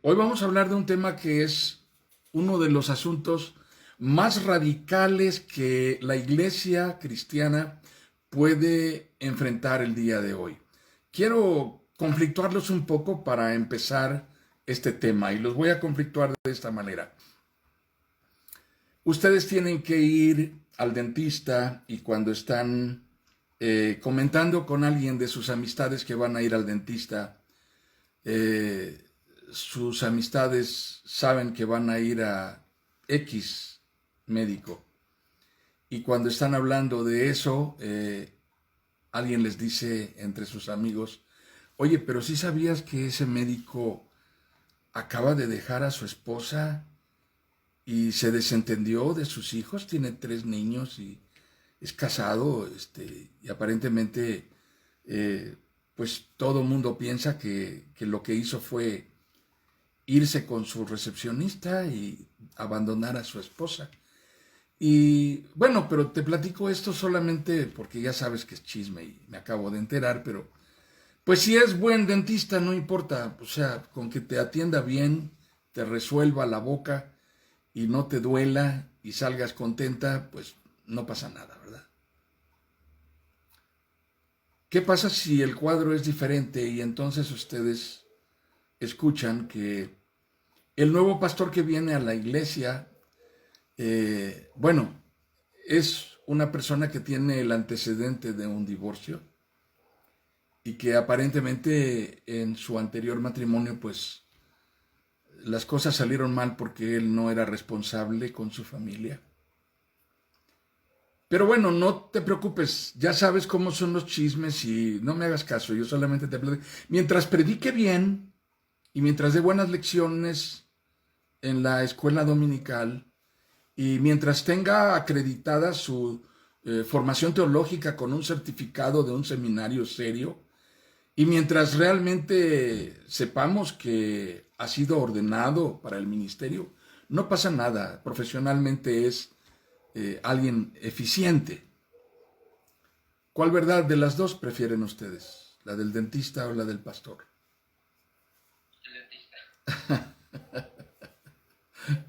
Hoy vamos a hablar de un tema que es uno de los asuntos más radicales que la iglesia cristiana puede enfrentar el día de hoy. Quiero conflictuarlos un poco para empezar este tema y los voy a conflictuar de esta manera. Ustedes tienen que ir al dentista y cuando están comentando con alguien de sus amistades que van a ir al dentista, sus amistades saben que van a ir a X médico. Y cuando están hablando de eso, alguien les dice entre sus amigos, oye, pero ¿sí sabías que ese médico acaba de dejar a su esposa y se desentendió de sus hijos? Tiene 3 niños y es casado, y aparentemente, pues todo el mundo piensa que lo que hizo fue irse con su recepcionista y abandonar a su esposa. Y bueno, pero te platico esto solamente porque ya sabes que es chisme y me acabo de enterar, pero pues si es buen dentista, no importa, o sea, con que te atienda bien, te resuelva la boca y no te duela y salgas contenta, pues no pasa nada, ¿verdad? ¿Qué pasa si el cuadro es diferente y entonces ustedes escuchan que el nuevo pastor que viene a la iglesia, bueno, es una persona que tiene el antecedente de un divorcio y que aparentemente en su anterior matrimonio, pues las cosas salieron mal porque él no era responsable con su familia? Pero bueno, no te preocupes, ya sabes cómo son los chismes y no me hagas caso, yo solamente te platico. Mientras predique bien y mientras dé buenas lecciones en la escuela dominical y mientras tenga acreditada su formación teológica con un certificado de un seminario serio y mientras realmente sepamos que ha sido ordenado para el ministerio, no pasa nada, profesionalmente es alguien eficiente. ¿Cuál verdad de las dos prefieren ustedes? ¿La del dentista o la del pastor? El dentista.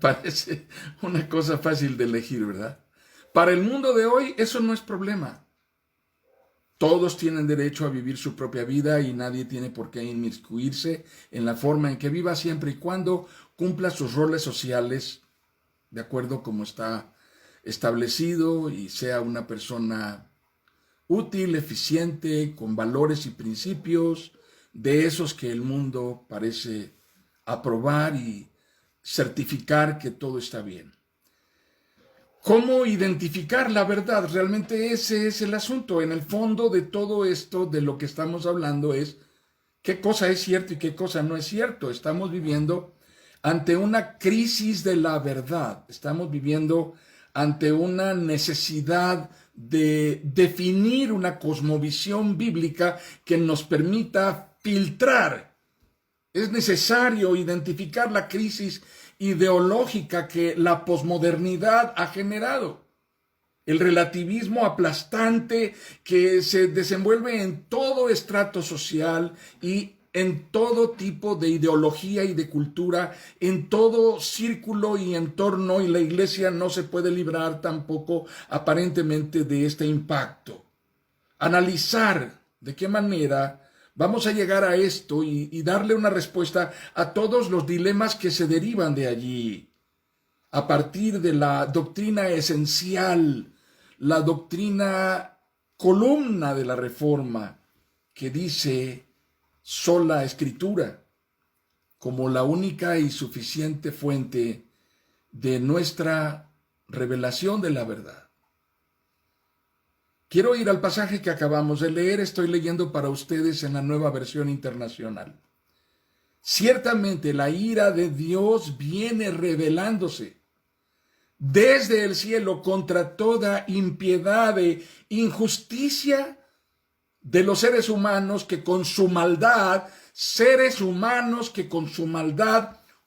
Parece una cosa fácil de elegir, ¿verdad? Para el mundo de hoy eso no es problema. Todos tienen derecho a vivir su propia vida y nadie tiene por qué inmiscuirse en la forma en que viva siempre y cuando cumpla sus roles sociales de acuerdo como está establecido y sea una persona útil, eficiente, con valores y principios, de esos que el mundo parece aprobar y certificar que todo está bien. ¿Cómo identificar la verdad? Realmente ese es el asunto. En el fondo de todo esto, de lo que estamos hablando es qué cosa es cierto y qué cosa no es cierto. Estamos viviendo ante una crisis de la verdad. Estamos viviendo ante una necesidad de definir una cosmovisión bíblica que nos permita filtrar. Es necesario identificar la crisis ideológica que la posmodernidad ha generado. El relativismo aplastante que se desenvuelve en todo estrato social y en todo tipo de ideología y de cultura, en todo círculo y entorno, y la iglesia no se puede librar tampoco aparentemente de este impacto. Analizar de qué manera vamos a llegar a esto y darle una respuesta a todos los dilemas que se derivan de allí, a partir de la doctrina esencial, la doctrina columna de la Reforma, que dice sola Escritura como la única y suficiente fuente de nuestra revelación de la verdad. Quiero ir al pasaje que acabamos de leer, estoy leyendo para ustedes en la Nueva Versión Internacional. Ciertamente la ira de Dios viene revelándose desde el cielo contra toda impiedad e injusticia de los seres humanos que con su maldad,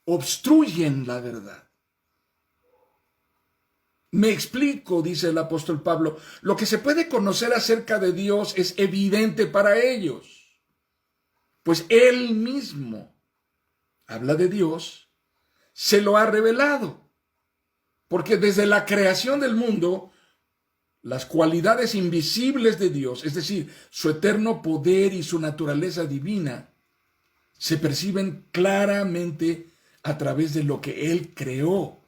obstruyen la verdad. Me explico, dice el apóstol Pablo, lo que se puede conocer acerca de Dios es evidente para ellos, pues Él mismo habla de Dios, se lo ha revelado. Porque desde la creación del mundo, las cualidades invisibles de Dios, es decir, su eterno poder y su naturaleza divina, se perciben claramente a través de lo que Él creó.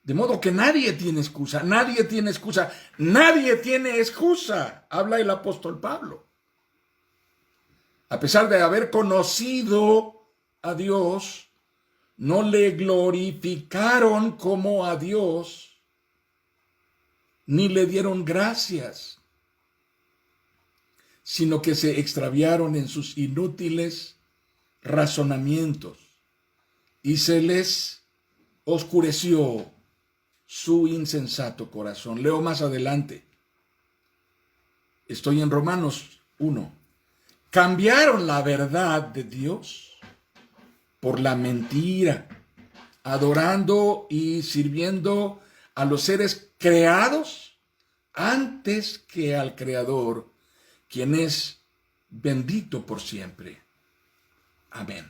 De modo que nadie tiene excusa, nadie tiene excusa, nadie tiene excusa, habla el apóstol Pablo. A pesar de haber conocido a Dios, no le glorificaron como a Dios, ni le dieron gracias, sino que se extraviaron en sus inútiles razonamientos y se les oscureció su insensato corazón. Leo más adelante. Estoy en Romanos 1. Cambiaron la verdad de Dios por la mentira, adorando y sirviendo a los seres creados antes que al Creador, quien es bendito por siempre. Amén.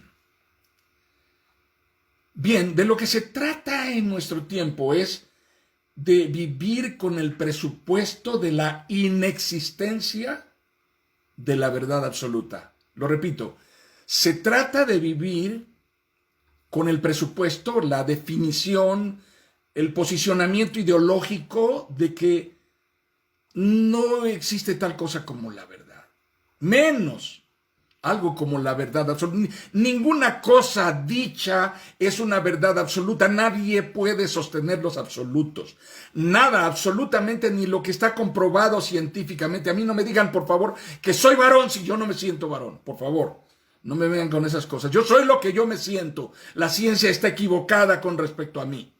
Bien, de lo que se trata en nuestro tiempo es de vivir con el presupuesto de la inexistencia de la verdad absoluta. Lo repito, se trata de vivir con el presupuesto, la definición, el posicionamiento ideológico de que no existe tal cosa como la verdad, menos algo como la verdad absoluta. Ninguna cosa dicha es una verdad absoluta. Nadie puede sostener los absolutos. Nada, absolutamente, ni lo que está comprobado científicamente. A mí no me digan, por favor, que soy varón si yo no me siento varón. Por favor, no me vengan con esas cosas. Yo soy lo que yo me siento. La ciencia está equivocada con respecto a mí.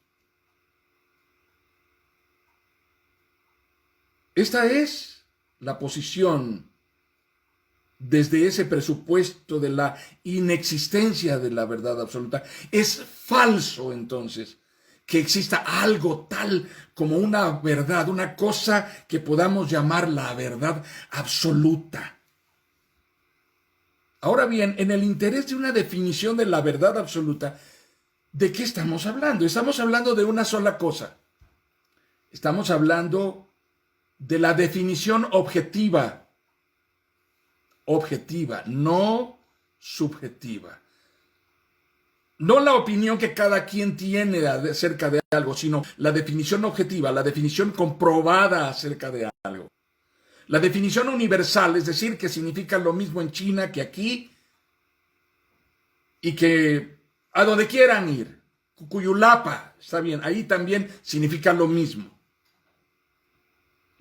Esta es la posición desde ese presupuesto de la inexistencia de la verdad absoluta. Es falso, entonces, que exista algo tal como una verdad, una cosa que podamos llamar la verdad absoluta. Ahora bien, en el interés de una definición de la verdad absoluta, ¿de qué estamos hablando? Estamos hablando de una sola cosa. Estamos hablando de la definición objetiva, no subjetiva. No la opinión que cada quien tiene acerca de algo, sino la definición objetiva, la definición comprobada acerca de algo. La definición universal, es decir, que significa lo mismo en China que aquí y que a donde quieran ir. Cucuyulapa, está bien, ahí también significa lo mismo.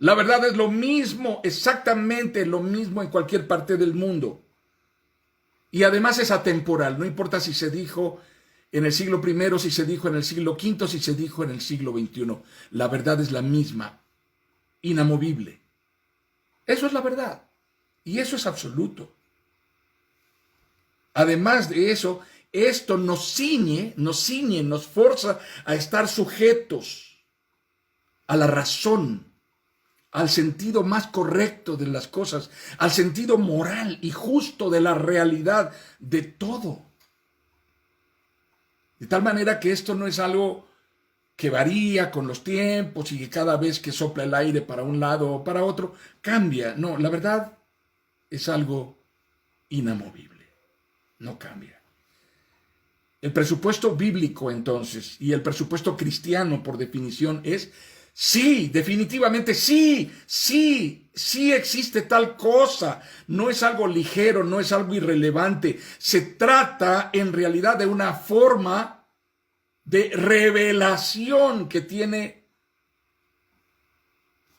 La verdad es lo mismo, exactamente lo mismo en cualquier parte del mundo. Y además es atemporal, no importa si se dijo en el siglo I, si se dijo en el siglo V, si se dijo en el siglo XXI. La verdad es la misma, inamovible. Eso es la verdad. Y eso es absoluto. Además de eso, esto nos ciñe, nos forza a estar sujetos a la razón, al sentido más correcto de las cosas, al sentido moral y justo de la realidad de todo. De tal manera que esto no es algo que varía con los tiempos y que cada vez que sopla el aire para un lado o para otro, cambia. No, la verdad es algo inamovible, no cambia. El presupuesto bíblico, entonces, y el presupuesto cristiano, por definición, es sí, definitivamente sí existe tal cosa. No es algo ligero, no es algo irrelevante. Se trata en realidad de una forma de revelación que tiene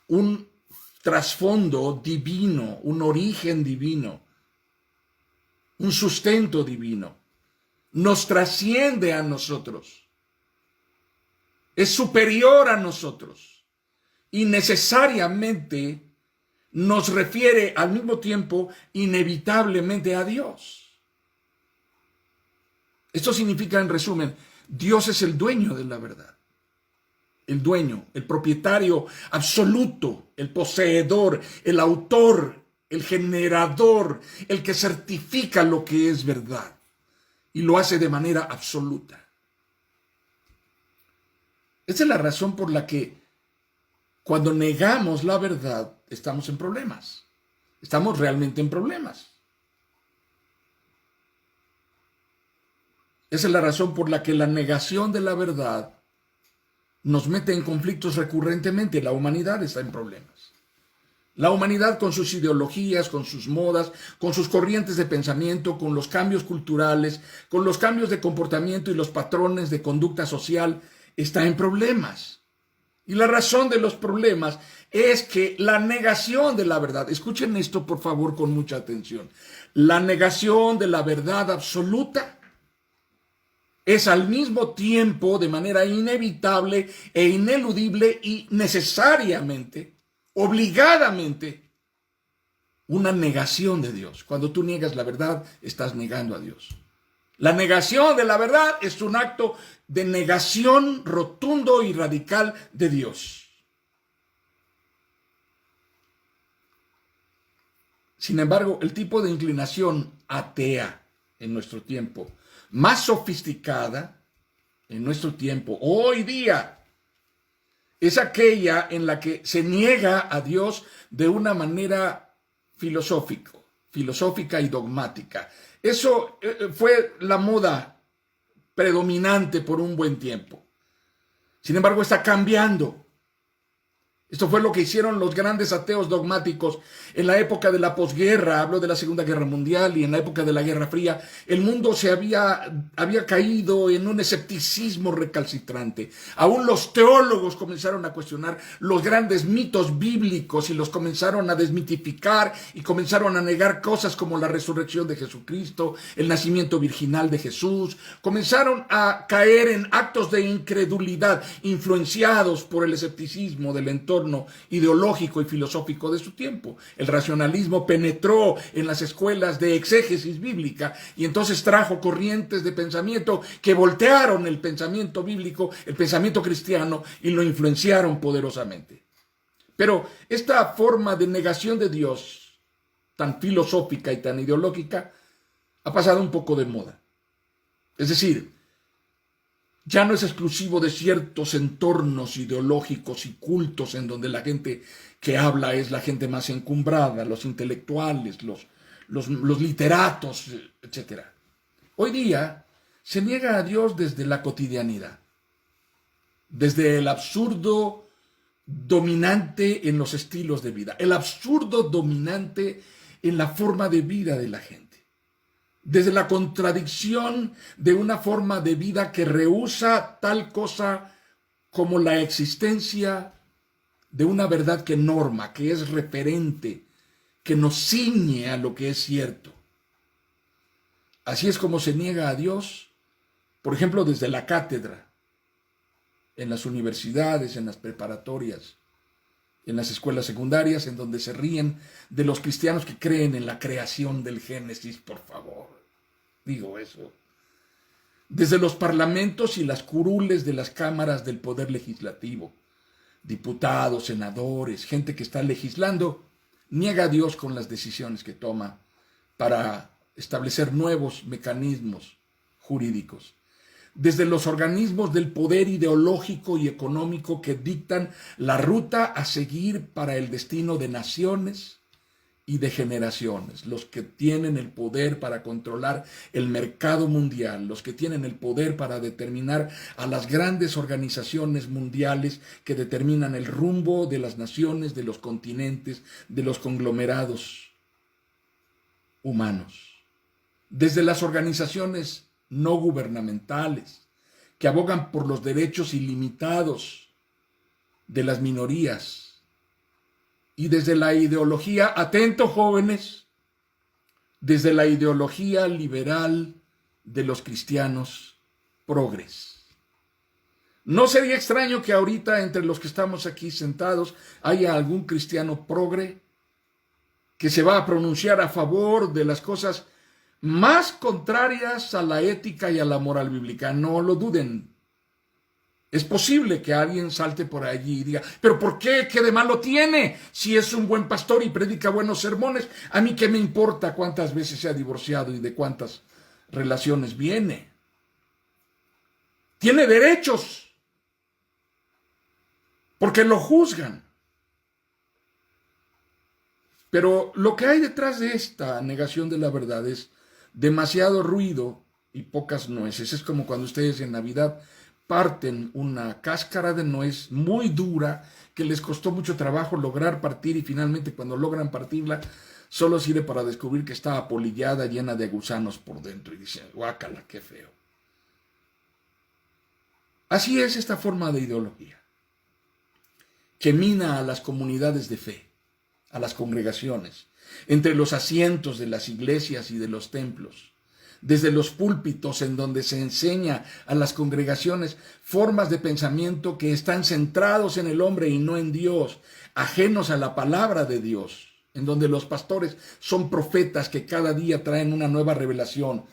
un trasfondo divino, un origen divino, un sustento divino. Nos trasciende a nosotros. Es superior a nosotros. Y necesariamente nos refiere al mismo tiempo inevitablemente a Dios. Esto significa, en resumen, Dios es el dueño de la verdad. El dueño, el propietario absoluto, el poseedor, el autor, el generador, el que certifica lo que es verdad. y lo hace de manera absoluta. Esa es la razón por la que cuando negamos la verdad estamos en problemas. Estamos realmente en problemas. Esa es la razón por la que la negación de la verdad nos mete en conflictos recurrentemente. La humanidad está en problemas. La humanidad con sus ideologías, con sus modas, con sus corrientes de pensamiento, con los cambios culturales, con los cambios de comportamiento y los patrones de conducta social, está en problemas. Y la razón de los problemas es que la negación de la verdad, escuchen esto por favor con mucha atención, la negación de la verdad absoluta es al mismo tiempo, de manera inevitable e ineludible y necesariamente, obligadamente, una negación de Dios. Cuando tú niegas la verdad, estás negando a Dios. La negación de la verdad es un acto de negación rotundo y radical de Dios. Sin embargo, el tipo de inclinación atea en nuestro tiempo, más sofisticada en nuestro tiempo, hoy día, es aquella en la que se niega a Dios de una manera filosófica y dogmática. Eso fue la moda predominante por un buen tiempo. Sin embargo, está cambiando. Esto fue lo que hicieron los grandes ateos dogmáticos en la época de la posguerra, hablo de la Segunda Guerra Mundial, y en la época de la Guerra Fría. El mundo se había caído en un escepticismo recalcitrante. Aún los teólogos comenzaron a cuestionar los grandes mitos bíblicos y los comenzaron a desmitificar y comenzaron a negar cosas como la resurrección de Jesucristo, el nacimiento virginal de Jesús. Comenzaron a caer en actos de incredulidad influenciados por el escepticismo del entorno ideológico y filosófico de su tiempo. El racionalismo penetró en las escuelas de exégesis bíblica y entonces trajo corrientes de pensamiento que voltearon el pensamiento bíblico, el pensamiento cristiano, y lo influenciaron poderosamente. Pero esta forma de negación de Dios, tan filosófica y tan ideológica, ha pasado un poco de moda. Es decir, ya no es exclusivo de ciertos entornos ideológicos y cultos en donde la gente que habla es la gente más encumbrada, los intelectuales, los literatos, etc. Hoy día se niega a Dios desde la cotidianidad, desde el absurdo dominante en los estilos de vida, el absurdo dominante en la forma de vida de la gente. Desde la contradicción de una forma de vida que rehúsa tal cosa como la existencia de una verdad que norma, que es referente, que nos ciñe a lo que es cierto. Así es como se niega a Dios, por ejemplo, desde la cátedra, en las universidades, en las preparatorias, en las escuelas secundarias, en donde se ríen de los cristianos que creen en la creación del Génesis, por favor. Digo eso. Desde los parlamentos y las curules de las cámaras del poder legislativo, diputados, senadores, gente que está legislando, niega a Dios con las decisiones que toma para establecer nuevos mecanismos jurídicos. Desde los organismos del poder ideológico y económico que dictan la ruta a seguir para el destino de naciones y de generaciones, los que tienen el poder para controlar el mercado mundial, los que tienen el poder para determinar a las grandes organizaciones mundiales que determinan el rumbo de las naciones, de los continentes, de los conglomerados humanos. Desde las organizaciones no gubernamentales, que abogan por los derechos ilimitados de las minorías, y desde la ideología, atento jóvenes, desde la ideología liberal de los cristianos progres. No sería extraño que ahorita entre los que estamos aquí sentados haya algún cristiano progre que se va a pronunciar a favor de las cosas más contrarias a la ética y a la moral bíblica. No lo duden. Es posible que alguien salte por allí y diga, ¿pero por qué? ¿Qué de malo tiene? Si es un buen pastor y predica buenos sermones, ¿a mí qué me importa cuántas veces se ha divorciado y de cuántas relaciones viene. Tiene derechos, porque lo juzgan. Pero lo que hay detrás de esta negación de la verdad es demasiado ruido y pocas nueces. Es como cuando ustedes en Navidad parten una cáscara de nuez muy dura que les costó mucho trabajo lograr partir y finalmente cuando logran partirla solo sirve para descubrir que está apolillada, llena de gusanos por dentro y dicen, guácala, qué feo. Así es esta forma de ideología que mina a las comunidades de fe, a las congregaciones, entre los asientos de las iglesias y de los templos, desde los púlpitos en donde se enseña a las congregaciones formas de pensamiento que están centrados en el hombre y no en Dios, ajenos a la palabra de Dios, en donde los pastores son profetas que cada día traen una nueva revelación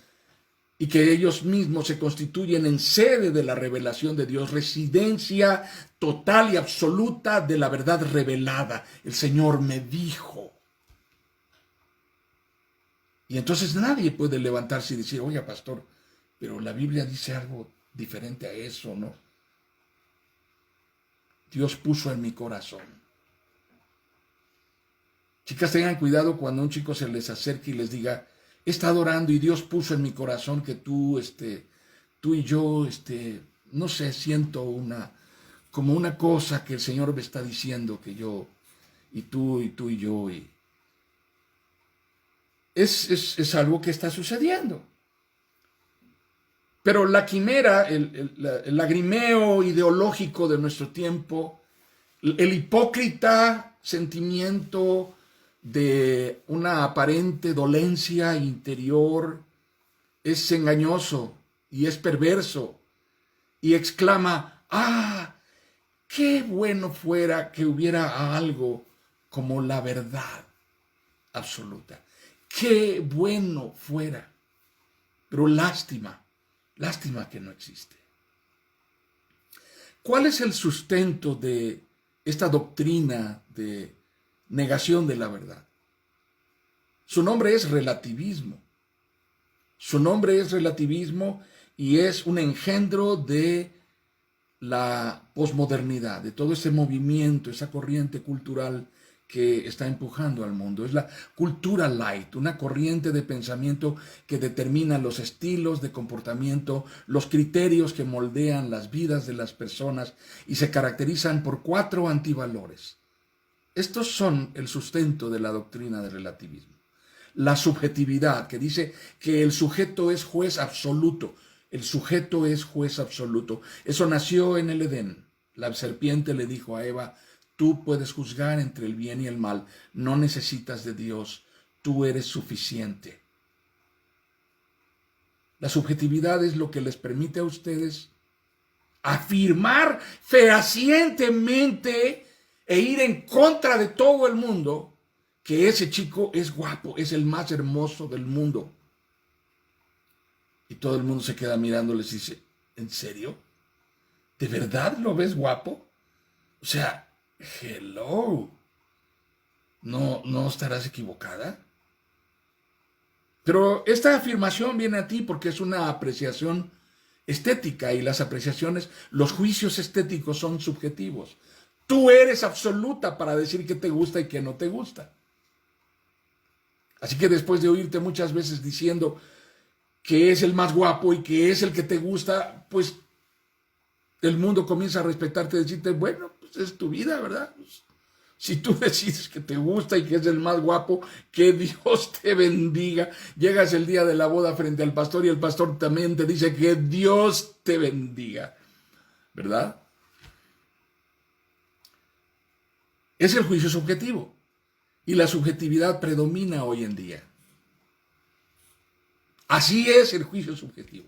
y que ellos mismos se constituyen en sede de la revelación de Dios, residencia total y absoluta de la verdad revelada. El Señor me dijo. Y entonces nadie puede levantarse y decir, oiga, pastor, pero la Biblia dice algo diferente a eso, ¿no? Dios puso en mi corazón. Chicas, tengan cuidado cuando un chico se les acerque y les diga, he estado orando y Dios puso en mi corazón que tú y yo, no sé, siento como una cosa que el Señor me está diciendo que yo, y tú y yo, y es algo que está sucediendo. Pero la quimera, el lagrimeo ideológico de nuestro tiempo, el hipócrita sentimiento de una aparente dolencia interior es engañoso y es perverso y exclama, ¡ah! ¡Qué bueno fuera que hubiera algo como la verdad absoluta! ¡Qué bueno fuera! Pero lástima que no existe. ¿Cuál es el sustento de esta doctrina de negación de la verdad? Su nombre es relativismo. Su nombre es relativismo y es un engendro de la posmodernidad, de todo ese movimiento, esa corriente cultural que está empujando al mundo. Es la cultura light, una corriente de pensamiento que determina los estilos de comportamiento, los criterios que moldean las vidas de las personas y se caracterizan por 4 antivalores. Estos son el sustento de la doctrina del relativismo. La subjetividad, que dice que el sujeto es juez absoluto. El sujeto es juez absoluto. Eso nació en el Edén. La serpiente le dijo a Eva, tú puedes juzgar entre el bien y el mal. No necesitas de Dios. Tú eres suficiente. La subjetividad es lo que les permite a ustedes afirmar fehacientemente e ir en contra de todo el mundo que ese chico es guapo, es el más hermoso del mundo. Y todo el mundo se queda mirándoles y dice, ¿en serio? ¿De verdad lo ves guapo? O sea, hello. ¿No estarás equivocada? Pero esta afirmación viene a ti porque es una apreciación estética y las apreciaciones, los juicios estéticos son subjetivos. Tú eres absoluta para decir qué te gusta y qué no te gusta. Así que después de oírte muchas veces diciendo que es el más guapo y que es el que te gusta, pues el mundo comienza a respetarte y decirte, bueno, pues es tu vida, ¿verdad? Pues, si tú decides que te gusta y que es el más guapo, que Dios te bendiga. Llegas el día de la boda frente al pastor y el pastor también te dice que Dios te bendiga, ¿verdad? Es el juicio subjetivo y la subjetividad predomina hoy en día. Así es el juicio subjetivo.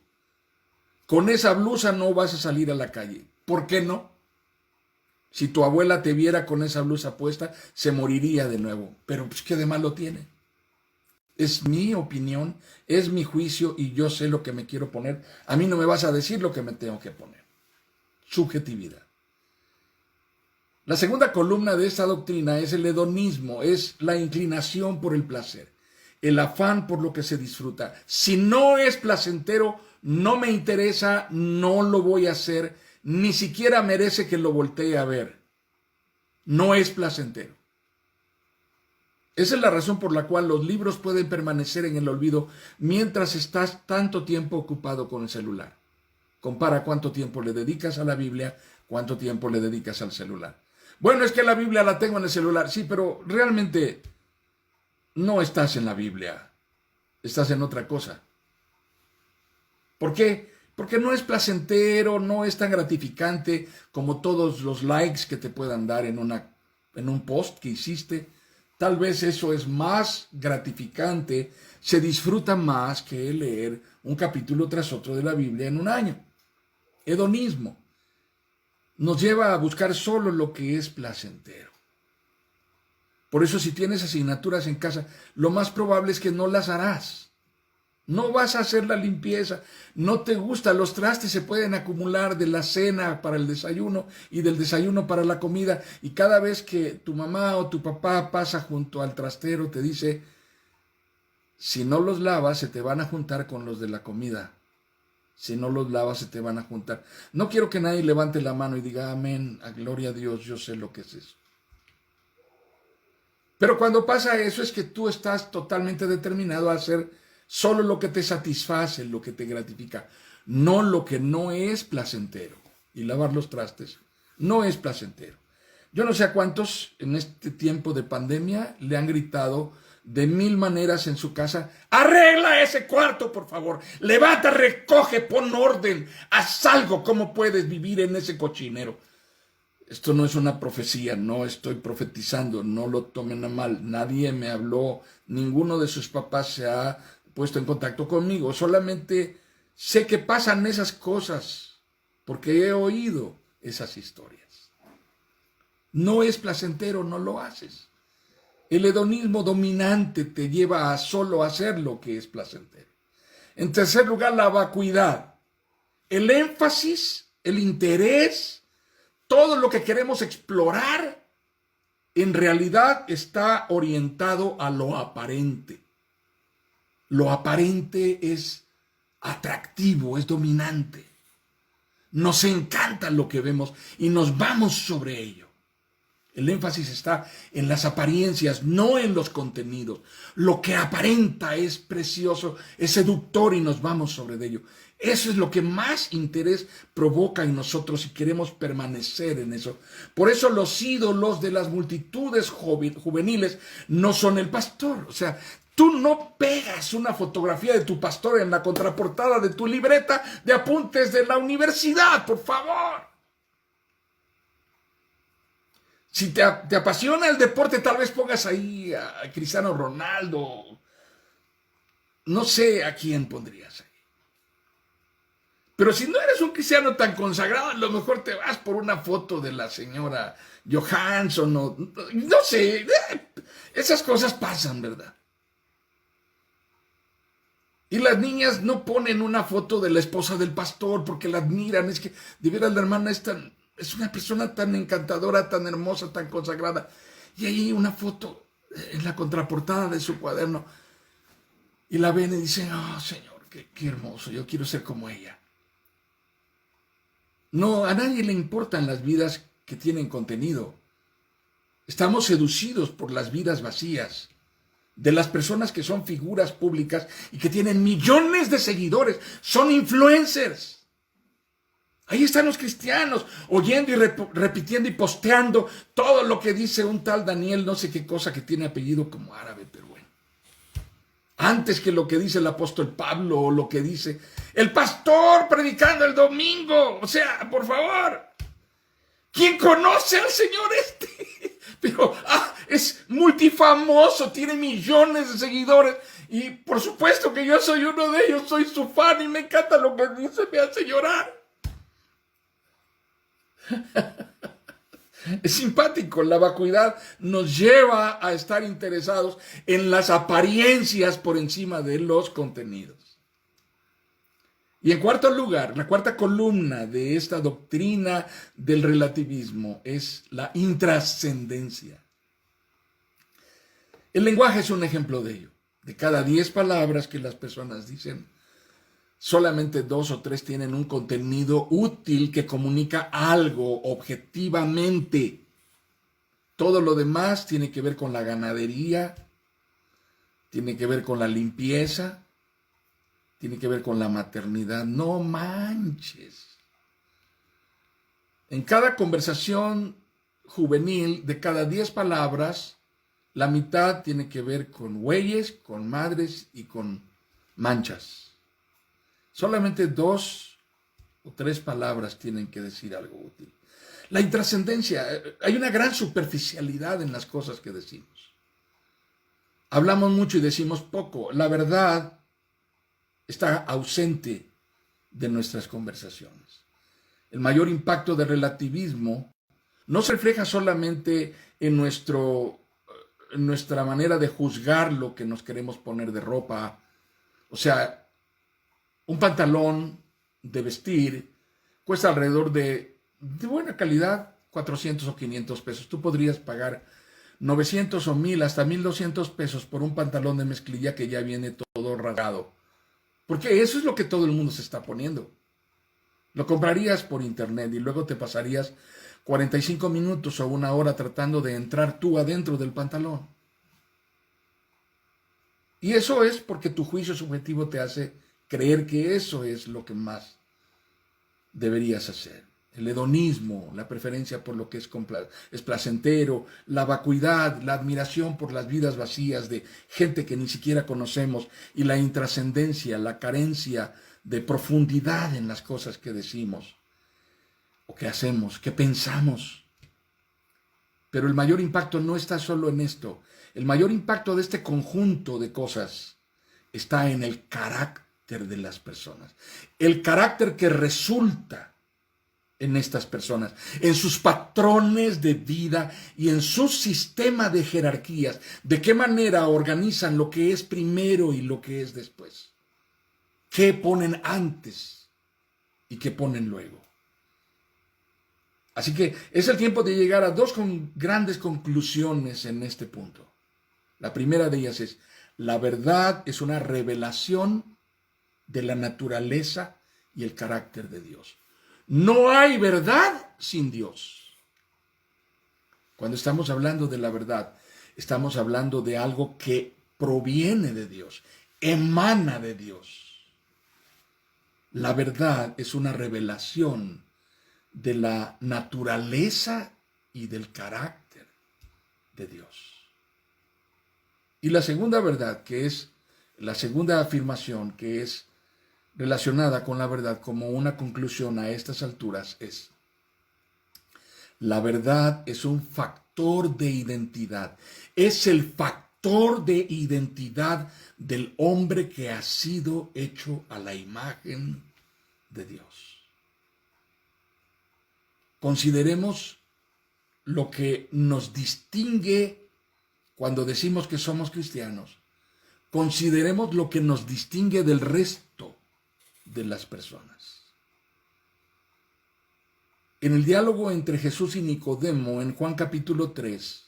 Con esa blusa no vas a salir a la calle. ¿Por qué no? Si tu abuela te viera con esa blusa puesta, se moriría de nuevo. Pero pues, ¿qué de malo tiene? Es mi opinión, es mi juicio y yo sé lo que me quiero poner. A mí no me vas a decir lo que me tengo que poner. Subjetividad. La segunda columna de esta doctrina es el hedonismo, es la inclinación por el placer. el afán por lo que se disfruta. Si no es placentero, no me interesa, no lo voy a hacer, ni siquiera merece que lo voltee a ver. No es placentero. Esa es la razón por la cual los libros pueden permanecer en el olvido mientras estás tanto tiempo ocupado con el celular. Compara cuánto tiempo le dedicas a la Biblia, cuánto tiempo le dedicas al celular. Bueno, es que la Biblia la tengo en el celular. Sí, pero realmente no estás en la Biblia. Estás en otra cosa. ¿Por qué? Porque no es placentero, no es tan gratificante como todos los likes que te puedan dar en un post que hiciste. Tal vez eso es más gratificante, se disfruta más que leer un capítulo tras otro de la Biblia en un año. Hedonismo nos lleva a buscar solo lo que es placentero. Por eso, si tienes asignaturas en casa, lo más probable es que no las harás. No vas a hacer la limpieza, no te gusta, los trastes se pueden acumular de la cena para el desayuno y del desayuno para la comida, y cada vez que tu mamá o tu papá pasa junto al trastero te dice, si no los lavas se te van a juntar con los de la comida, si no los lavas se te van a juntar. No quiero que nadie levante la mano y diga amén, a gloria a Dios, yo sé lo que es eso. Pero cuando pasa eso es que tú estás totalmente determinado a hacer solo lo que te satisface, lo que te gratifica, no lo que no es placentero. Y lavar los trastes no es placentero. Yo no sé a cuántos en este tiempo de pandemia le han gritado de 1000 maneras en su casa, arregla ese cuarto, por favor, levanta, recoge, pon orden, haz algo, ¿cómo puedes vivir en ese cochinero? Esto no es una profecía, no estoy profetizando, no lo tomen a mal, nadie me habló, ninguno de sus papás se ha puesto en contacto conmigo, solamente sé que pasan esas cosas porque he oído esas historias. No es placentero, no lo haces. El hedonismo dominante te lleva a solo hacer lo que es placentero. En tercer lugar, la vacuidad. El énfasis, el interés, todo lo que queremos explorar, en realidad está orientado a lo aparente. Lo aparente es atractivo, es dominante. Nos encanta lo que vemos y nos vamos sobre ello. El énfasis está en las apariencias, no en los contenidos. Lo que aparenta es precioso, es seductor y nos vamos sobre ello. Eso es lo que más interés provoca en nosotros y queremos permanecer en eso. Por eso los ídolos de las multitudes juveniles no son el pastor. O sea, tú no pegas una fotografía de tu pastor en la contraportada de tu libreta de apuntes de la universidad, por favor. Si te apasiona el deporte, tal vez pongas ahí a Cristiano Ronaldo. No sé a quién pondrías ahí. Pero si no eres un cristiano tan consagrado, a lo mejor te vas por una foto de la señora Johansson o no sé. Esas cosas pasan, ¿verdad? Y las niñas no ponen una foto de la esposa del pastor porque la admiran. Es que de veras la hermana es una persona tan encantadora, tan hermosa, tan consagrada. Y ahí una foto en la contraportada de su cuaderno. Y la ven y dicen, oh Señor, qué hermoso, yo quiero ser como ella. No, a nadie le importan las vidas que tienen contenido. Estamos seducidos por las vidas vacías de las personas que son figuras públicas y que tienen millones de seguidores, son influencers. Ahí están los cristianos, oyendo y repitiendo y posteando todo lo que dice un tal Daniel, no sé qué cosa, que tiene apellido como árabe, pero bueno. Antes que lo que dice el apóstol Pablo o lo que dice el pastor predicando el domingo. O sea, por favor, ¿quién conoce al Señor este? Pero es multifamoso, tiene millones de seguidores. Y por supuesto que yo soy uno de ellos, soy su fan y me encanta lo que dice, me hace llorar. Es simpático, la vacuidad nos lleva a estar interesados en las apariencias por encima de los contenidos. Y en cuarto lugar, la cuarta columna de esta doctrina del relativismo es la intrascendencia. El lenguaje es un ejemplo de ello. De cada 10 palabras que las personas dicen, solamente 2 o 3 tienen un contenido útil que comunica algo objetivamente. Todo lo demás tiene que ver con la ganadería, tiene que ver con la limpieza, tiene que ver con la maternidad. No manches. En cada conversación juvenil, de cada 10 palabras, la mitad tiene que ver con güeyes, con madres y con manchas. Solamente 2 o 3 palabras tienen que decir algo útil. La intrascendencia, hay una gran superficialidad en las cosas que decimos. Hablamos mucho y decimos poco. La verdad está ausente de nuestras conversaciones. El mayor impacto del relativismo no se refleja solamente en nuestra manera de juzgar lo que nos queremos poner de ropa. O sea, un pantalón de vestir cuesta alrededor de buena calidad, 400 o 500 pesos. Tú podrías pagar 900 o 1000, hasta 1200 pesos por un pantalón de mezclilla que ya viene todo rasgado. Porque eso es lo que todo el mundo se está poniendo. Lo comprarías por internet y luego te pasarías 45 minutos o una hora tratando de entrar tú adentro del pantalón. Y eso es porque tu juicio subjetivo te hace creer que eso es lo que más deberías hacer. El hedonismo, la preferencia por lo que es placentero, la vacuidad, la admiración por las vidas vacías de gente que ni siquiera conocemos y la intrascendencia, la carencia de profundidad en las cosas que decimos o que hacemos, que pensamos. Pero el mayor impacto no está solo en esto. El mayor impacto de este conjunto de cosas está en el carácter de las personas. El carácter que resulta en estas personas, en sus patrones de vida y en su sistema de jerarquías. De qué manera organizan lo que es primero y lo que es después. ¿Qué ponen antes y qué ponen luego? Así que es el tiempo de llegar a 2 grandes conclusiones en este punto. La primera de ellas es: la verdad es una revelación de la naturaleza y el carácter de Dios. No hay verdad sin Dios. Cuando estamos hablando de la verdad, estamos hablando de algo que proviene de Dios, emana de Dios. La verdad es una revelación de la naturaleza y del carácter de Dios. Y la segunda verdad, que es la segunda afirmación, que es relacionada con la verdad como una conclusión a estas alturas, es: la verdad es un factor de identidad. Es el factor de identidad del hombre que ha sido hecho a la imagen de Dios. Consideremos lo que nos distingue cuando decimos que somos cristianos. Consideremos lo que nos distingue del resto de las personas. En el diálogo entre Jesús y Nicodemo, en Juan capítulo 3,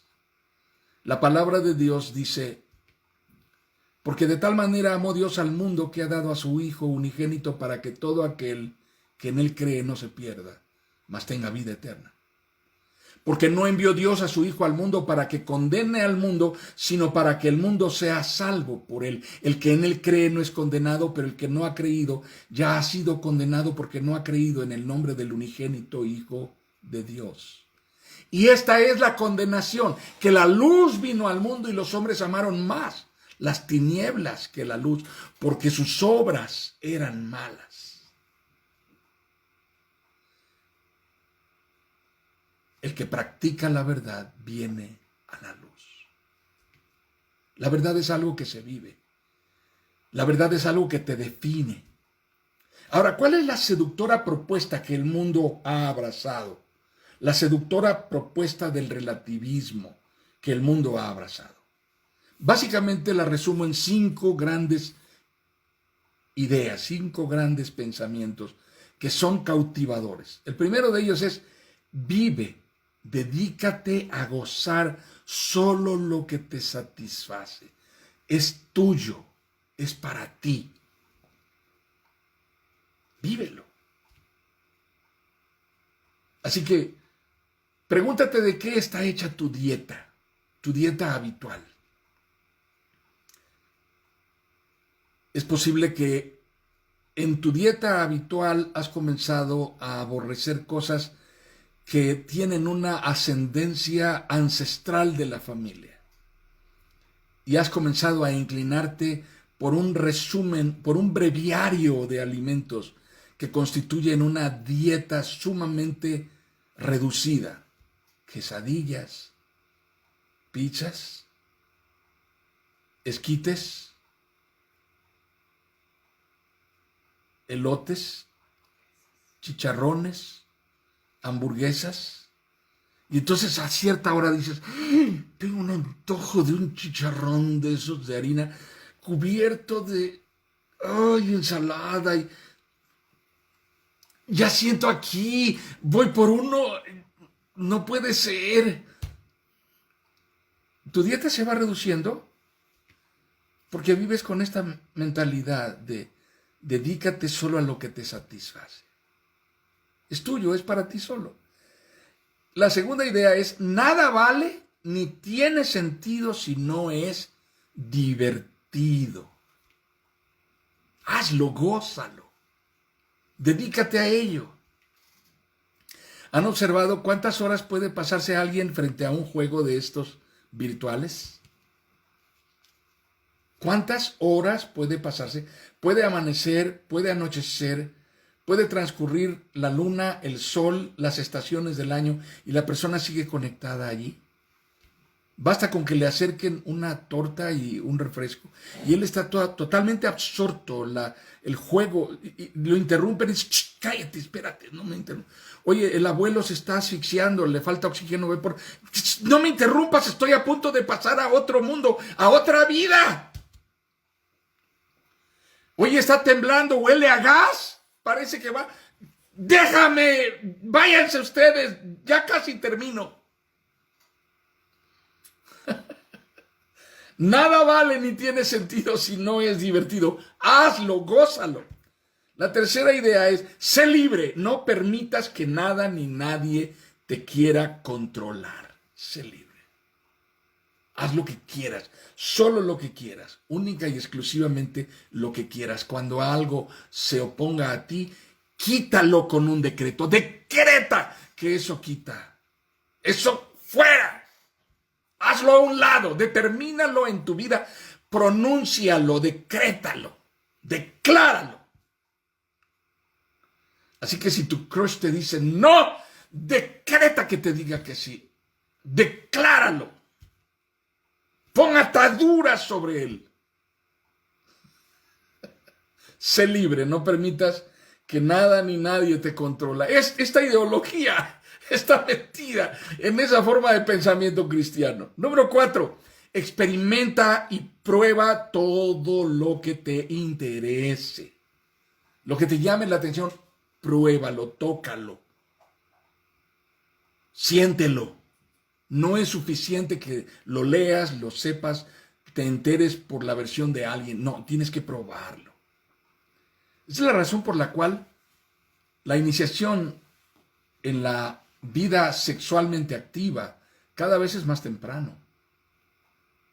la palabra de Dios dice: porque de tal manera amó Dios al mundo que ha dado a su Hijo unigénito para que todo aquel que en él cree no se pierda, mas tenga vida eterna. Porque no envió Dios a su Hijo al mundo para que condene al mundo, sino para que el mundo sea salvo por él. El que en él cree no es condenado, pero el que no ha creído ya ha sido condenado porque no ha creído en el nombre del unigénito Hijo de Dios. Y esta es la condenación, que la luz vino al mundo y los hombres amaron más las tinieblas que la luz, porque sus obras eran malas. El que practica la verdad viene a la luz. La verdad es algo que se vive. La verdad es algo que te define. Ahora, ¿cuál es la seductora propuesta que el mundo ha abrazado? La seductora propuesta del relativismo que el mundo ha abrazado. Básicamente la resumo en 5 grandes ideas, 5 grandes pensamientos que son cautivadores. El primero de ellos es: vive. Dedícate a gozar solo lo que te satisface. es tuyo, es para ti. Vívelo. Así que pregúntate de qué está hecha tu dieta habitual. Es posible que en tu dieta habitual has comenzado a aborrecer cosas que tienen una ascendencia ancestral de la familia. Y has comenzado a inclinarte por un resumen, por un breviario de alimentos que constituyen una dieta sumamente reducida. Quesadillas, pizzas, esquites, elotes, chicharrones, hamburguesas. Y entonces a cierta hora dices, tengo un antojo de un chicharrón de esos de harina cubierto de ensalada. Y ya siento aquí, voy por uno, no puede ser. Tu dieta se va reduciendo porque vives con esta mentalidad de dedícate solo a lo que te satisface. Es tuyo, es para ti solo. La segunda idea es, nada vale ni tiene sentido si no es divertido. Hazlo, gózalo. Dedícate a ello. ¿Han observado cuántas horas puede pasarse alguien frente a un juego de estos virtuales? ¿Cuántas horas puede pasarse? Puede amanecer, puede anochecer, puede transcurrir la luna, el sol, las estaciones del año y la persona sigue conectada allí. Basta con que le acerquen una torta y un refresco y él está totalmente absorto. El juego, y lo interrumpen y dice, cállate, espérate, no me interrumpas. Oye, el abuelo se está asfixiando, le falta oxígeno, no me interrumpas, estoy a punto de pasar a otro mundo, a otra vida. Oye, está temblando, huele a gas, parece que va. Déjame, váyanse ustedes, ya casi termino. Nada vale ni tiene sentido si no es divertido. Hazlo, gózalo. La tercera idea es, sé libre, no permitas que nada ni nadie te quiera controlar. Sé libre. Haz lo que quieras, solo lo que quieras, única y exclusivamente lo que quieras. Cuando algo se oponga a ti, quítalo con un decreto. Decreta que eso quita. Eso fuera. Hazlo a un lado, determínalo en tu vida, pronúncialo, decrétalo, decláralo. Así que si tu crush te dice no, decreta que te diga que sí. Decláralo. Pon ataduras sobre él. Sé libre, no permitas que nada ni nadie te controla. Esta ideología está metida en esa forma de pensamiento cristiano. Número 4, experimenta y prueba todo lo que te interese. Lo que te llame la atención, pruébalo, tócalo. Siéntelo. No es suficiente que lo leas, lo sepas, te enteres por la versión de alguien. No, tienes que probarlo. Esa es la razón por la cual la iniciación en la vida sexualmente activa cada vez es más temprano.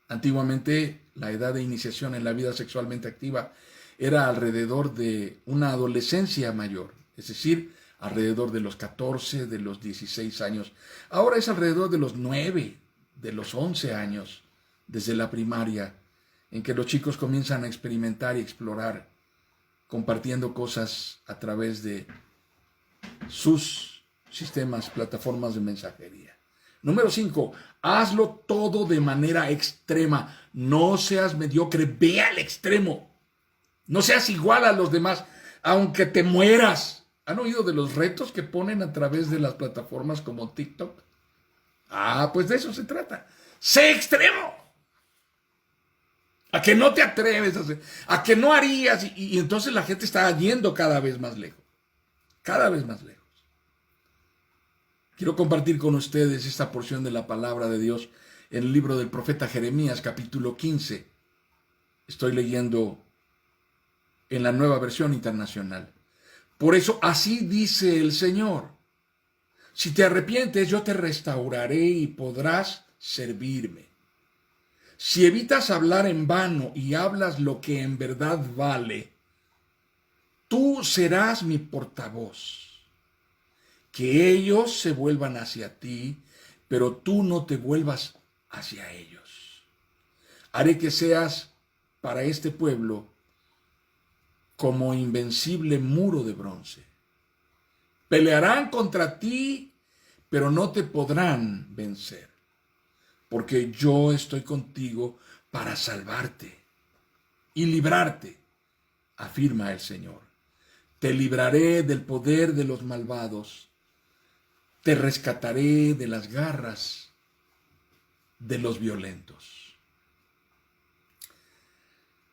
Antiguamente, la edad de iniciación en la vida sexualmente activa era alrededor de una adolescencia mayor, es decir, alrededor de los 14, de los 16 años. Ahora es alrededor de los 9, de los 11 años, desde la primaria, en que los chicos comienzan a experimentar y explorar, compartiendo cosas a través de sus sistemas, plataformas de mensajería. Número 5, hazlo todo de manera extrema. No seas mediocre, ve al extremo. No seas igual a los demás, aunque te mueras. ¿Han oído de los retos que ponen a través de las plataformas como TikTok? Pues de eso se trata. ¡Sé extremo! A que no te atreves a hacer, a que no harías, y entonces la gente está yendo cada vez más lejos. Cada vez más lejos. Quiero compartir con ustedes esta porción de la palabra de Dios en el libro del profeta Jeremías, capítulo 15. Estoy leyendo en la Nueva Versión Internacional. Por eso, así dice el Señor: si te arrepientes, yo te restauraré y podrás servirme. Si evitas hablar en vano y hablas lo que en verdad vale, tú serás mi portavoz. Que ellos se vuelvan hacia ti, pero tú no te vuelvas hacia ellos. Haré que seas para este pueblo como invencible muro de bronce. Pelearán contra ti, pero no te podrán vencer, porque yo estoy contigo para salvarte y librarte, afirma el Señor. Te libraré del poder de los malvados, te rescataré de las garras de los violentos.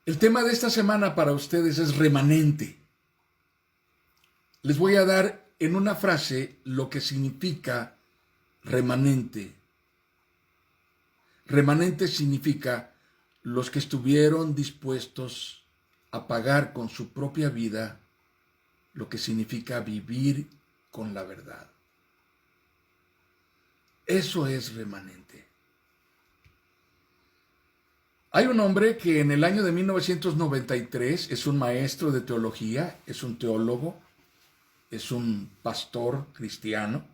El tema de esta semana para ustedes es remanente. Les voy a dar en una frase lo que significa remanente. Remanente significa los que estuvieron dispuestos a pagar con su propia vida lo que significa vivir con la verdad. Eso es remanente. Hay un hombre que en el año de 1993 es un maestro de teología, es un teólogo, es un pastor cristiano.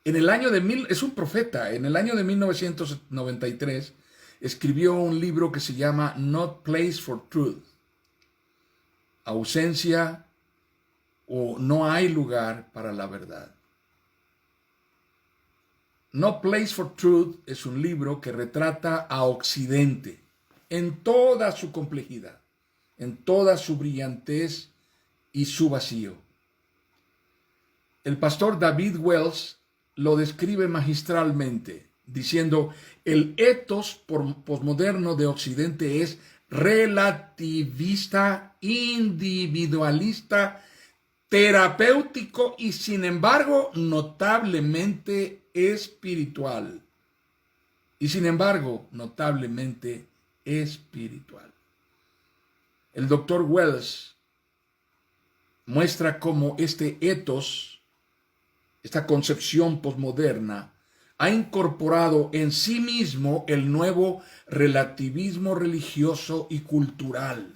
Es un profeta. En el año de 1993 escribió un libro que se llama No Place for Truth. Ausencia o no hay lugar para la verdad. No Place for Truth es un libro que retrata a Occidente en toda su complejidad, en toda su brillantez y su vacío. El pastor David Wells lo describe magistralmente, diciendo: el ethos posmoderno de Occidente es relativista, individualista, terapéutico y, sin embargo, notablemente espiritual. El doctor Wells muestra cómo este ethos, esta concepción posmoderna, ha incorporado en sí mismo el nuevo relativismo religioso y cultural.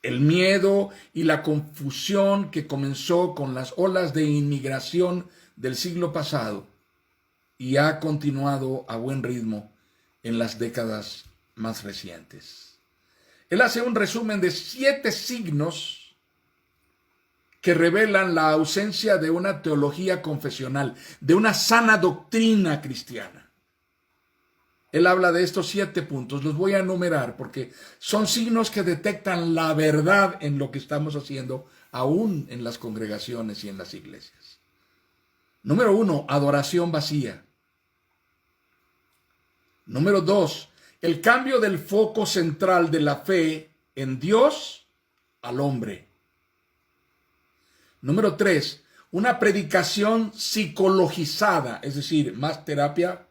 El miedo y la confusión que comenzó con las olas de inmigración del siglo pasado y ha continuado a buen ritmo en las décadas más recientes. Él hace un resumen de 7 signos que revelan la ausencia de una teología confesional, de una sana doctrina cristiana. Él habla de estos 7 puntos, los voy a enumerar porque son signos que detectan la verdad en lo que estamos haciendo, aún en las congregaciones y en las iglesias. Número 1, adoración vacía. Número 2, el cambio del foco central de la fe en Dios al hombre. Número 3, una predicación psicologizada, es decir, más terapia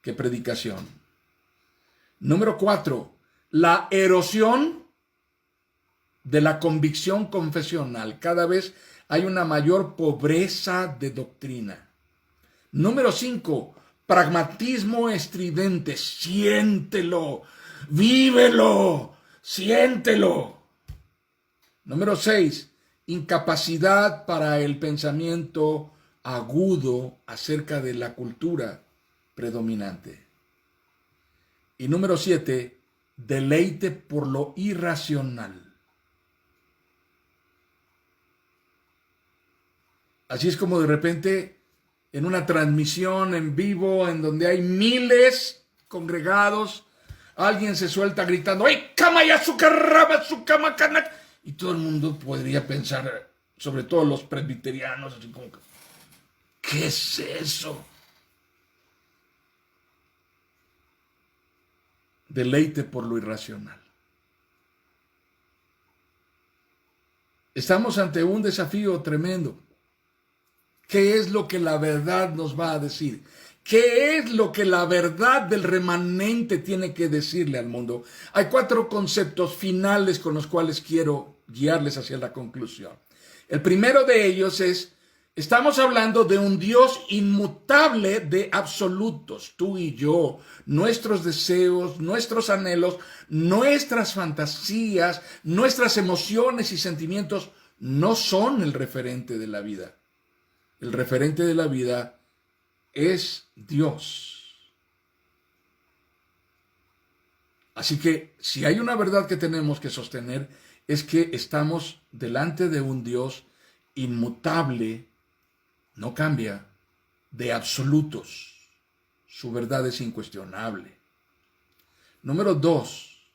que predicación. Número 4, la erosión de la convicción confesional. Cada vez hay una mayor pobreza de doctrina. Número 5, pragmatismo estridente. Siéntelo, vívelo, siéntelo. Número 6, incapacidad para el pensamiento agudo acerca de la cultura predominante. Y número 7, deleite por lo irracional. Así es como de repente en una transmisión en vivo en donde hay miles congregados, alguien se suelta gritando: ¡ay, cama ya su carraba, su cama cana! Y todo el mundo podría pensar, sobre todo los presbiterianos, así como: ¿qué es eso? Deleite por lo irracional. Estamos ante un desafío tremendo. ¿Qué es lo que la verdad nos va a decir? ¿Qué es lo que la verdad del remanente tiene que decirle al mundo? Hay 4 conceptos finales con los cuales quiero guiarles hacia la conclusión. El primero de ellos es, estamos hablando de un Dios inmutable de absolutos. Tú y yo, nuestros deseos, nuestros anhelos, nuestras fantasías, nuestras emociones y sentimientos no son el referente de la vida. El referente de la vida es Dios. Así que si hay una verdad que tenemos que sostener es que estamos delante de un Dios inmutable, no cambia, de absolutos. Su verdad es incuestionable. Número 2,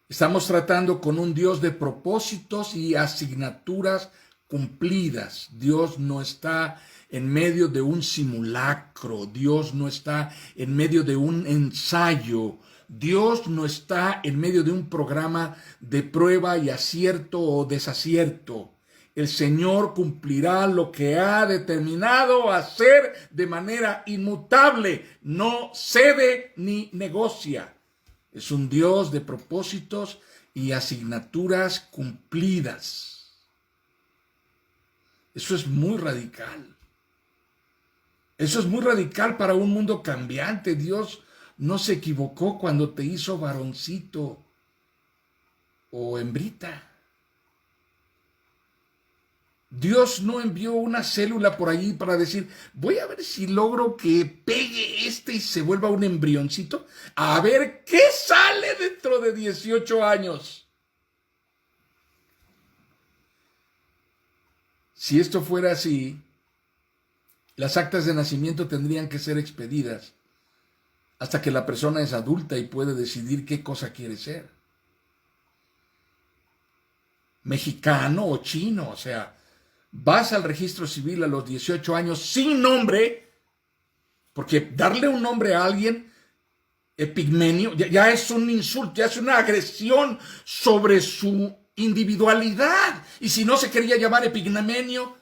estamos tratando con un Dios de propósitos y asignaturas cumplidas. Dios no está en medio de un simulacro. Dios no está en medio de un ensayo. Dios no está en medio de un programa de prueba y acierto o desacierto. El Señor cumplirá lo que ha determinado hacer de manera inmutable. No cede ni negocia. Es un Dios de propósitos y asignaturas cumplidas. Eso es muy radical. Eso es muy radical para un mundo cambiante. Dios no se equivocó cuando te hizo varoncito o hembrita. Dios no envió una célula por allí para decir, voy a ver si logro que pegue y se vuelva un embrioncito, a ver qué sale dentro de 18 años. Si esto fuera así, las actas de nacimiento tendrían que ser expedidas hasta que la persona es adulta y puede decidir qué cosa quiere ser. Mexicano o chino, o sea, vas al registro civil a los 18 años sin nombre, porque darle un nombre a alguien, epigmenio, ya es un insulto, ya es una agresión sobre su individualidad. Y si no se quería llamar epigmenio,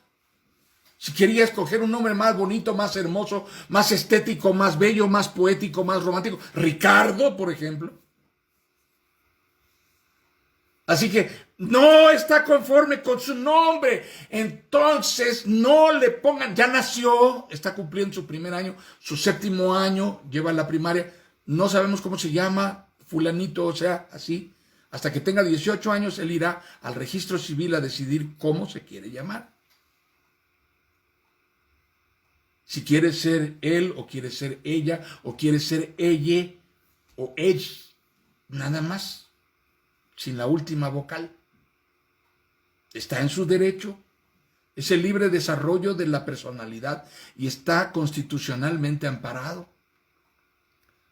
si quería escoger un nombre más bonito, más hermoso, más estético, más bello, más poético, más romántico, Ricardo, por ejemplo. Así que no está conforme con su nombre. Entonces no le pongan, ya nació, está cumpliendo su primer año, su 7º año, lleva la primaria. No sabemos cómo se llama, fulanito, o sea, así. Hasta que tenga 18 años, él irá al registro civil a decidir cómo se quiere llamar. Si quiere ser él, o quiere ser ella, o quiere ser ella, o ella, nada más, sin la última vocal. Está en su derecho, es el libre desarrollo de la personalidad y está constitucionalmente amparado.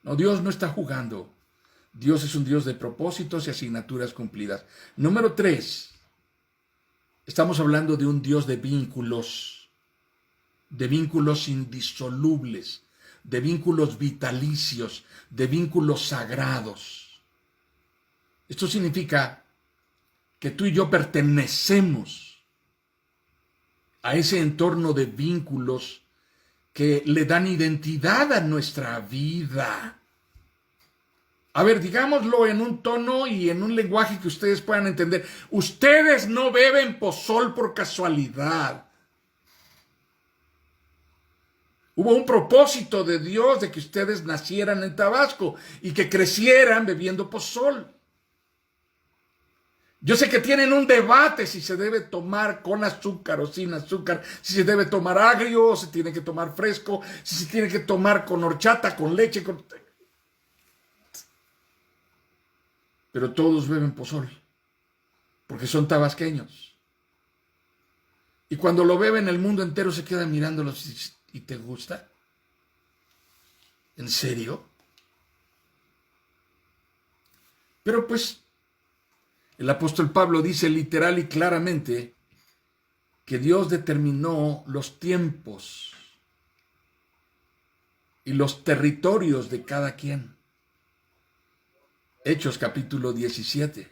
No, Dios no está jugando. Dios es un Dios de propósitos y asignaturas cumplidas. Número 3, estamos hablando de un Dios de vínculos indisolubles, de vínculos vitalicios, de vínculos sagrados. Esto significa que tú y yo pertenecemos a ese entorno de vínculos que le dan identidad a nuestra vida. A ver, digámoslo en un tono y en un lenguaje que ustedes puedan entender. Ustedes no beben pozol por casualidad. Hubo un propósito de Dios de que ustedes nacieran en Tabasco y que crecieran bebiendo pozol. Yo sé que tienen un debate si se debe tomar con azúcar o sin azúcar, si se debe tomar agrio o se tiene que tomar fresco, si se tiene que tomar con horchata, con leche, Pero todos beben pozol, porque son tabasqueños. Y cuando lo beben, el mundo entero se queda mirándolos y ¿te gusta? ¿En serio? Pero pues, el apóstol Pablo dice literal y claramente que Dios determinó los tiempos y los territorios de cada quien. Hechos capítulo 17.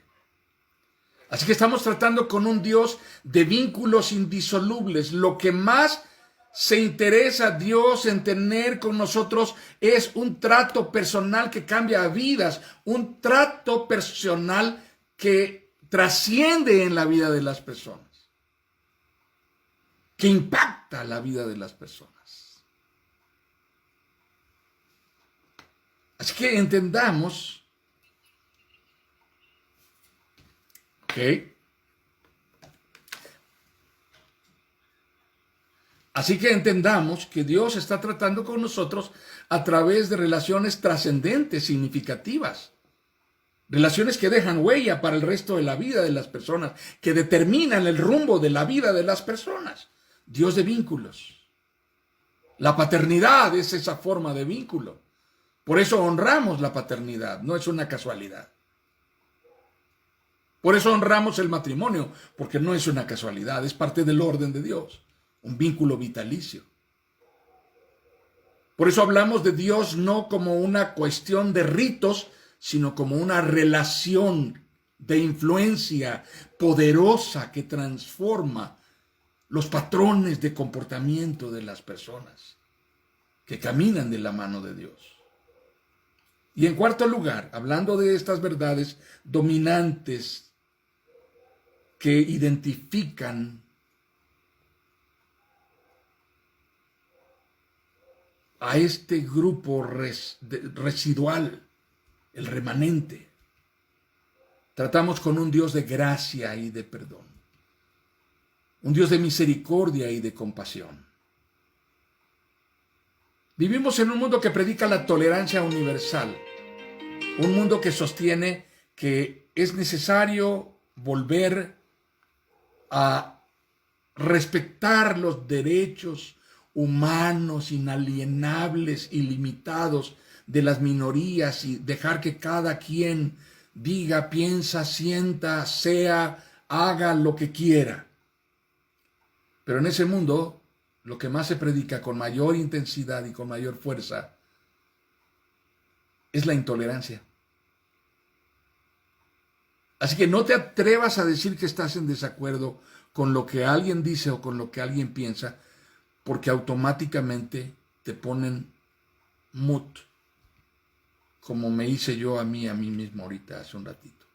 Así que estamos tratando con un Dios de vínculos indisolubles. Lo que más se interesa Dios en tener con nosotros es un trato personal que cambia vidas, un trato personal que trasciende en la vida de las personas, que impacta la vida de las personas. Así que entendamos, ¿ok? Así que entendamos que Dios está tratando con nosotros a través de relaciones trascendentes, significativas. Relaciones que dejan huella para el resto de la vida de las personas, que determinan el rumbo de la vida de las personas. Dios de vínculos. La paternidad es esa forma de vínculo. Por eso honramos la paternidad, no es una casualidad. Por eso honramos el matrimonio, porque no es una casualidad, es parte del orden de Dios. Un vínculo vitalicio. Por eso hablamos de Dios no como una cuestión de ritos, sino como una relación de influencia poderosa que transforma los patrones de comportamiento de las personas que caminan de la mano de Dios. Y en cuarto lugar, hablando de estas verdades dominantes que identifican a este grupo residual, el remanente. Tratamos con un Dios de gracia y de perdón, un Dios de misericordia y de compasión. Vivimos en un mundo que predica la tolerancia universal, un mundo que sostiene que es necesario volver a respetar los derechos humanos, inalienables, ilimitados de las minorías y dejar que cada quien diga, piensa, sienta, sea, haga lo que quiera. Pero en ese mundo, lo que más se predica con mayor intensidad y con mayor fuerza es la intolerancia. Así que no te atrevas a decir que estás en desacuerdo con lo que alguien dice o con lo que alguien piensa, porque automáticamente te ponen mute, como me hice yo a mí mismo ahorita hace un ratito.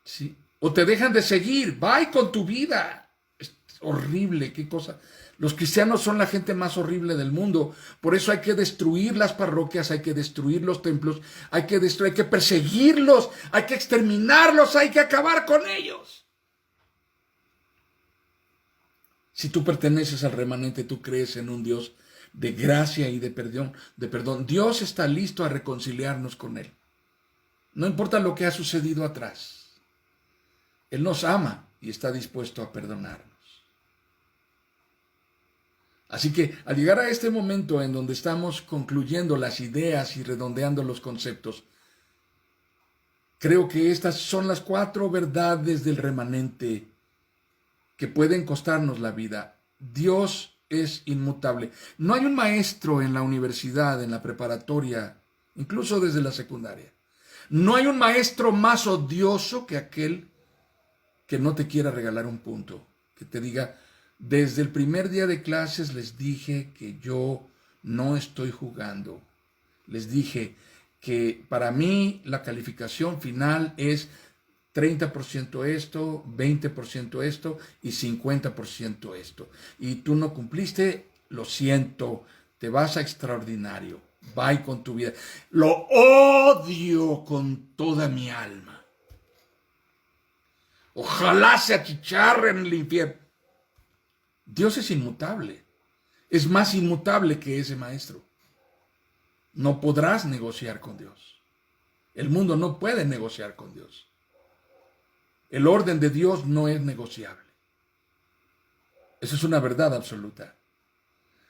¿Sí? O te dejan de seguir, bye con tu vida. Es horrible, qué cosa. Los cristianos son la gente más horrible del mundo. Por eso hay que destruir las parroquias, hay que destruir los templos, hay que perseguirlos, hay que exterminarlos, hay que acabar con ellos. Si tú perteneces al remanente, tú crees en un Dios de gracia y de perdón. Dios está listo a reconciliarnos con Él. No importa lo que ha sucedido atrás. Él nos ama y está dispuesto a perdonarnos. Así que al llegar a este momento en donde estamos concluyendo las ideas y redondeando los conceptos, creo que estas son las 4 verdades del remanente que pueden costarnos la vida. Dios es inmutable. No hay un maestro en la universidad, en la preparatoria, incluso desde la secundaria. No hay un maestro más odioso que aquel que no te quiera regalar un punto, que te diga, desde el primer día de clases les dije que yo no estoy jugando. Les dije que para mí la calificación final es 30% esto, 20% esto y 50% esto. Y tú no cumpliste, lo siento, te vas a extraordinario. Bye con tu vida. Lo odio con toda mi alma. Ojalá se achicharre en el infierno. Dios es inmutable. Es más inmutable que ese maestro. No podrás negociar con Dios. El mundo no puede negociar con Dios. El orden de Dios no es negociable. Eso es una verdad absoluta.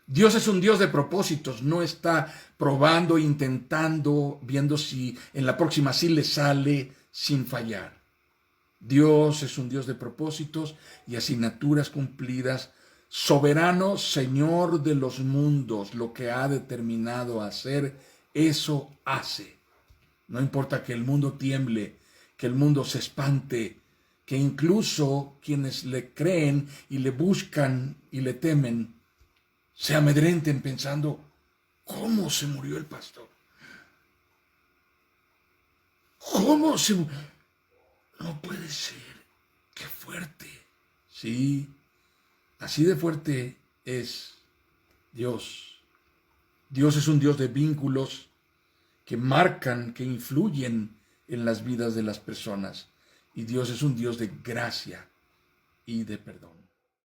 Dios es un Dios de propósitos, no está probando, intentando, viendo si en la próxima sí le sale sin fallar. Dios es un Dios de propósitos y asignaturas cumplidas, soberano, Señor de los mundos, lo que ha determinado hacer, eso hace. No importa que el mundo tiemble, que el mundo se espante, que incluso quienes le creen y le buscan y le temen, se amedrenten pensando, ¿cómo se murió el pastor? ¿Cómo se murió? No puede ser. ¡Qué fuerte! Sí, así de fuerte es Dios. Dios es un Dios de vínculos que marcan, que influyen en las vidas de las personas. Y Dios es un Dios de gracia y de perdón.